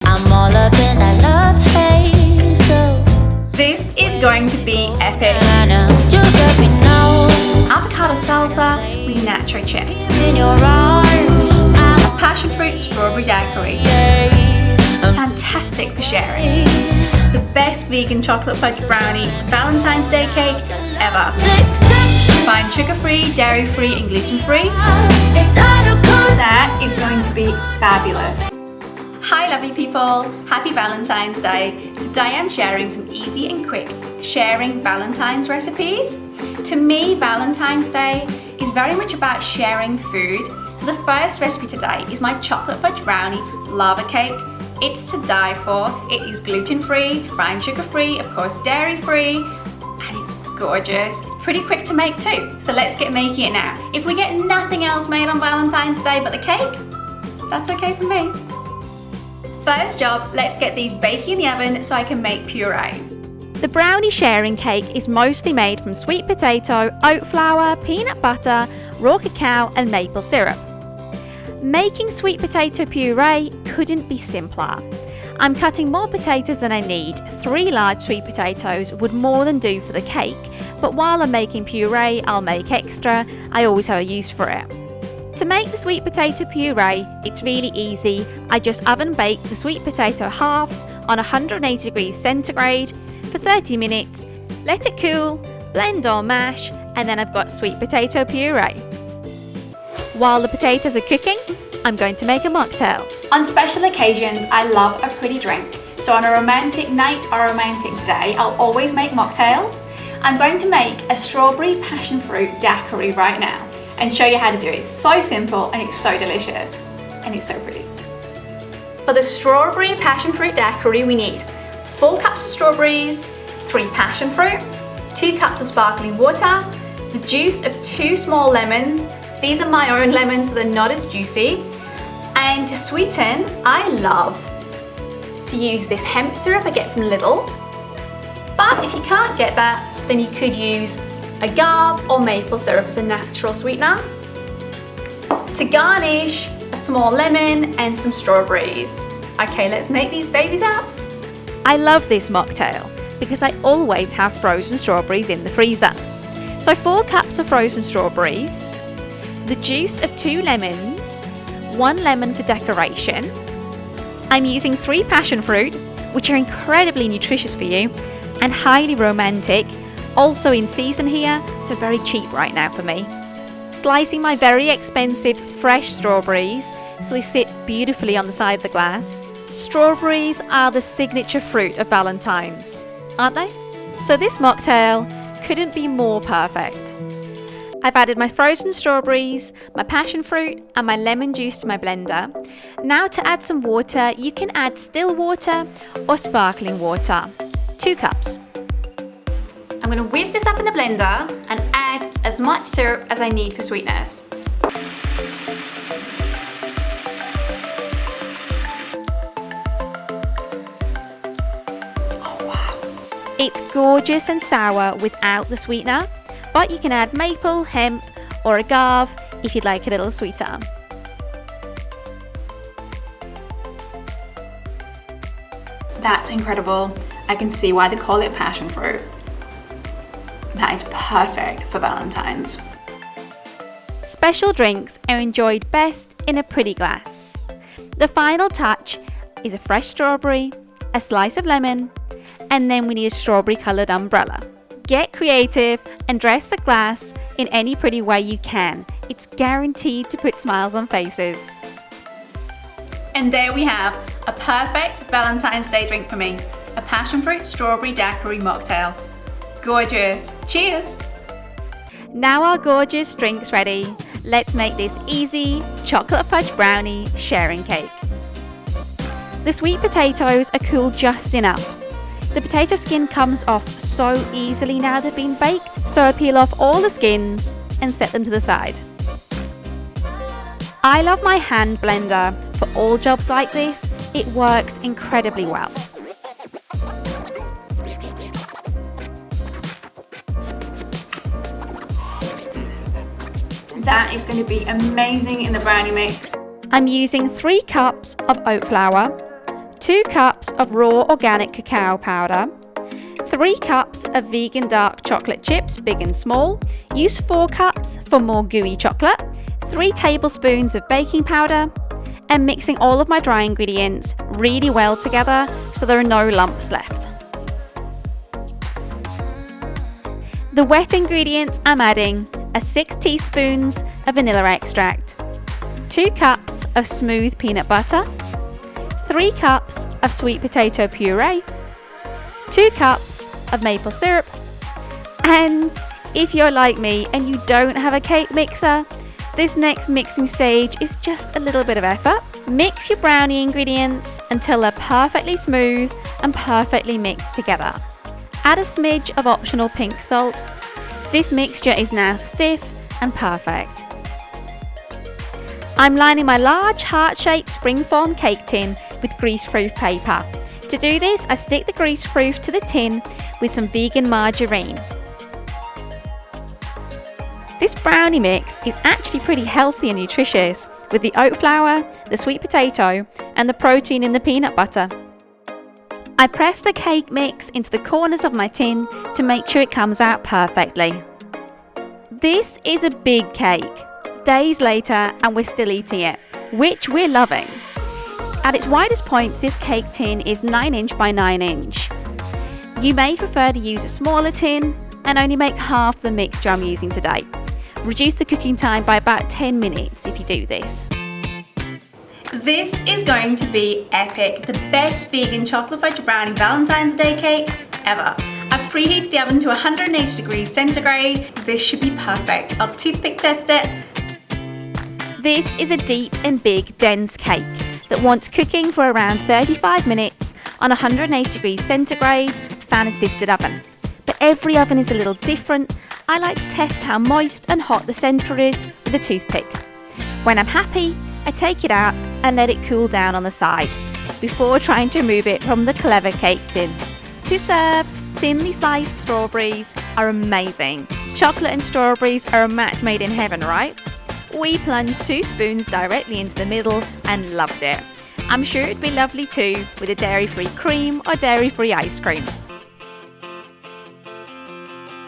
I'm all up in that love haze, so This is going to be epic. I know, just let me know. Avocado salsa with nacho chips. In your arms, I'm Passion fruit strawberry daiquiri. Fantastic for sharing. The best vegan chocolate fudge brownie Valentine's Day cake ever. Find sugar-free, dairy-free and gluten-free. That is going to be fabulous. Hi lovely people, happy Valentine's Day. Today I'm sharing some easy and quick sharing Valentine's recipes. To me, Valentine's Day is very much about sharing food. So the first recipe today is my chocolate fudge brownie lava cake. It's to die for. It is gluten-free, brown sugar-free, of course dairy-free, and it's gorgeous. Pretty quick to make too. So let's get making it now. If we get nothing else made on Valentine's Day but the cake, that's okay for me. First job, let's get these baking in the oven so I can make puree. The brownie sharing cake is mostly made from sweet potato, oat flour, peanut butter, raw cacao and maple syrup. Making sweet potato puree couldn't be simpler. I'm cutting more potatoes than I need. 3 large sweet potatoes would more than do for the cake, but while I'm making puree, I'll make extra. I always have a use for it. To make the sweet potato puree, it's really easy. I just oven bake the sweet potato halves on 180 degrees centigrade for 30 minutes, let it cool, blend or mash, and then I've got sweet potato puree. While the potatoes are cooking, I'm going to make a mocktail. On special occasions, I love a pretty drink. So on a romantic night or a romantic day, I'll always make mocktails. I'm going to make a strawberry passion fruit daiquiri right now and show you how to do it. It's so simple and it's so delicious and it's so pretty. For the strawberry passion fruit daiquiri, we need 4 cups of strawberries, 3 passion fruit, 2 cups of sparkling water, the juice of 2 small lemons. These are my own lemons, so they're not as juicy. And to sweeten, I love to use this hemp syrup I get from Lidl. But if you can't get that, then you could use agave or maple syrup as a natural sweetener. To garnish, a small lemon and some strawberries. Okay, let's make these babies up. I love this mocktail because I always have frozen strawberries in the freezer. So 4 cups of frozen strawberries, the juice of 2 lemons, 1 lemon for decoration. I'm using 3 passion fruit, which are incredibly nutritious for you and highly romantic. Also in season here, so very cheap right now for me. Slicing my very expensive fresh strawberries so they sit beautifully on the side of the glass. Strawberries are the signature fruit of Valentine's, aren't they? So this mocktail couldn't be more perfect. I've added my frozen strawberries, my passion fruit and my lemon juice to my blender. Now to add some water, you can add still water or sparkling water. 2 cups. I'm going to whisk this up in the blender and add as much syrup as I need for sweetness. Oh wow. It's gorgeous and sour without the sweetener, but you can add maple, hemp or agave if you'd like a little sweeter. That's incredible. I can see why they call it passion fruit. That is perfect for Valentine's. Special drinks are enjoyed best in a pretty glass. The final touch is a fresh strawberry, a slice of lemon, and then we need a strawberry coloured umbrella. Get creative and dress the glass in any pretty way you can. It's guaranteed to put smiles on faces. And there we have a perfect Valentine's Day drink for me. A passion fruit strawberry daiquiri mocktail. Gorgeous. Cheers. Now our gorgeous drink's ready. Let's make this easy chocolate fudge brownie sharing cake. The sweet potatoes are cooled just enough. The potato skin comes off so easily now they've been baked, so I peel off all the skins and set them to the side. I love my hand blender for all jobs like this. It works incredibly well. That is going to be amazing in the brownie mix. I'm using 3 cups of oat flour, 2 cups of raw organic cacao powder, 3 cups of vegan dark chocolate chips, big and small. Use 4 cups for more gooey chocolate, 3 tablespoons of baking powder, and mixing all of my dry ingredients really well together so there are no lumps left. The wet ingredients I'm adding are 6 teaspoons of vanilla extract, 2 cups of smooth peanut butter, 3 cups of sweet potato puree, 2 cups of maple syrup, and if you're like me and you don't have a cake mixer, this next mixing stage is just a little bit of effort. Mix your brownie ingredients until they're perfectly smooth and perfectly mixed together. Add a smidge of optional pink salt. This mixture is now stiff and perfect. I'm lining my large heart-shaped springform cake tin with greaseproof paper. To do this, I stick the greaseproof to the tin with some vegan margarine. This brownie mix is actually pretty healthy and nutritious with the oat flour, the sweet potato, and the protein in the peanut butter. I press the cake mix into the corners of my tin to make sure it comes out perfectly. This is a big cake. Days later and we're still eating it, which we're loving. At its widest points, this cake tin is 9 inch by 9 inch. You may prefer to use a smaller tin and only make half the mixture I'm using today. Reduce the cooking time by about 10 minutes if you do this. This is going to be epic. The best vegan chocolate fudge brownie Valentine's Day cake ever. I've preheated the oven to 180 degrees centigrade. This should be perfect. I'll toothpick test it. This is a deep and big dense cake that wants cooking for around 35 minutes on 180 degrees centigrade fan assisted oven. But every oven is a little different. I like to test how moist and hot the centre is with a toothpick. When I'm happy, I take it out and let it cool down on the side before trying to remove it from the clever cake tin. To serve, thinly sliced strawberries are amazing. Chocolate and strawberries are a match made in heaven, right? We plunged 2 spoons directly into the middle and loved it. I'm sure it'd be lovely too with a dairy-free cream or dairy-free ice cream.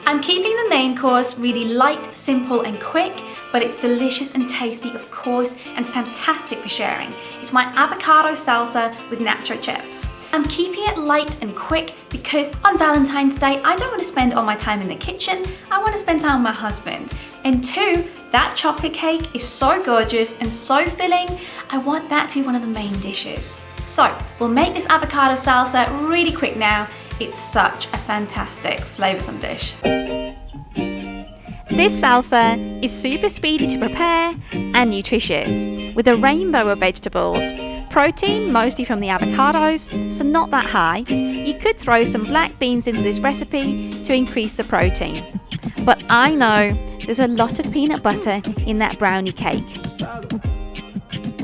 I'm keeping the main course really light, simple and quick, but it's delicious and tasty of course and fantastic for sharing. It's my avocado salsa with nacho chips. I'm keeping it light and quick because on Valentine's Day I don't want to spend all my time in the kitchen, I want to spend time with my husband. And 2, that chocolate cake is so gorgeous and so filling, I want that to be one of the main dishes. So we'll make this avocado salsa really quick now. It's such a fantastic flavoursome dish. This salsa is super speedy to prepare and nutritious with a rainbow of vegetables. Protein mostly from the avocados, so not that high. You could throw some black beans into this recipe to increase the protein. But I know there's a lot of peanut butter in that brownie cake.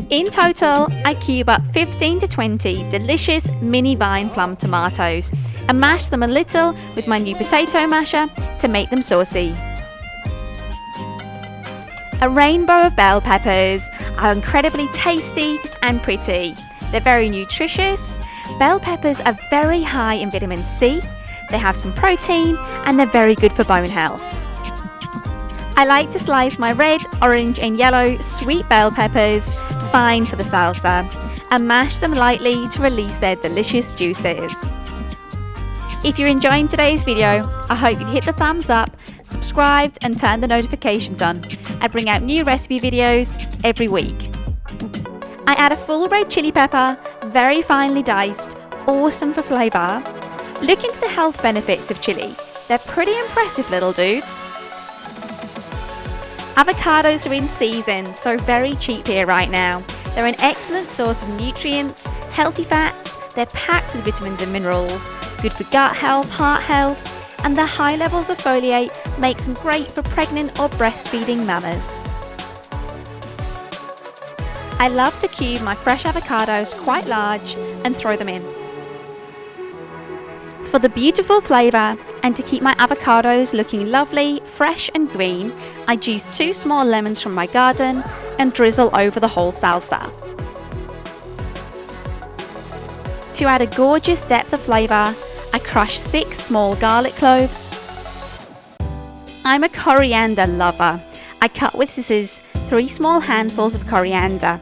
In total, I cube up 15 to 20 delicious mini vine plum tomatoes and mash them a little with my new potato masher to make them saucy. A rainbow of bell peppers are incredibly tasty and pretty. They're very nutritious. Bell peppers are very high in vitamin C, they have some protein, and they're very good for bone health. I like to slice my red, orange and yellow sweet bell peppers fine for the salsa and mash them lightly to release their delicious juices. If you're enjoying today's video, I hope you've hit the thumbs up, subscribed and turned the notifications on. I bring out new recipe videos every week. I add a full red chili pepper, very finely diced, awesome for flavour. Look into the health benefits of chili. They're pretty impressive little dudes. Avocados are in season, so very cheap here right now. They're an excellent source of nutrients, healthy fats, they're packed with vitamins and minerals, good for gut health, heart health, and their high levels of folate makes them great for pregnant or breastfeeding mamas. I love to cube my fresh avocados quite large and throw them in. For the beautiful flavour and to keep my avocados looking lovely, fresh and green, I juice 2 small lemons from my garden and drizzle over the whole salsa. To add a gorgeous depth of flavour, I crush 6 small garlic cloves. I'm a coriander lover. I cut with scissors 3 small handfuls of coriander.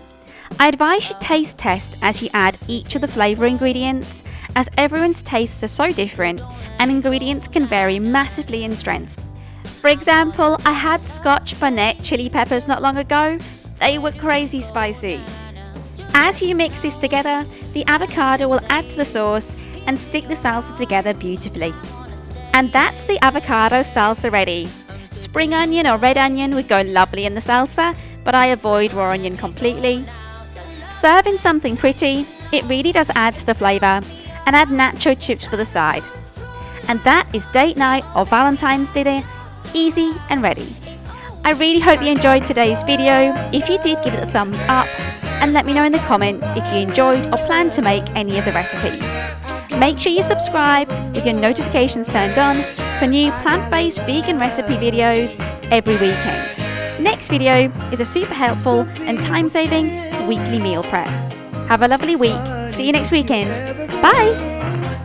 I advise you taste test as you add each of the flavour ingredients, as everyone's tastes are so different and ingredients can vary massively in strength. For example, I had Scotch bonnet chili peppers not long ago. They were crazy spicy. As you mix this together, the avocado will add to the sauce and stick the salsa together beautifully. And that's the avocado salsa ready. Spring onion or red onion would go lovely in the salsa, but I avoid raw onion completely. Serve in something pretty, it really does add to the flavour, and add nacho chips for the side. And that is date night or Valentine's dinner, easy and ready. I really hope you enjoyed today's video. If you did, give it a thumbs up and let me know in the comments if you enjoyed or plan to make any of the recipes. Make sure you're subscribed with your notifications turned on for new plant-based vegan recipe videos every weekend. Next video is a super helpful and time-saving weekly meal prep. Have a lovely week. See you next weekend. Bye!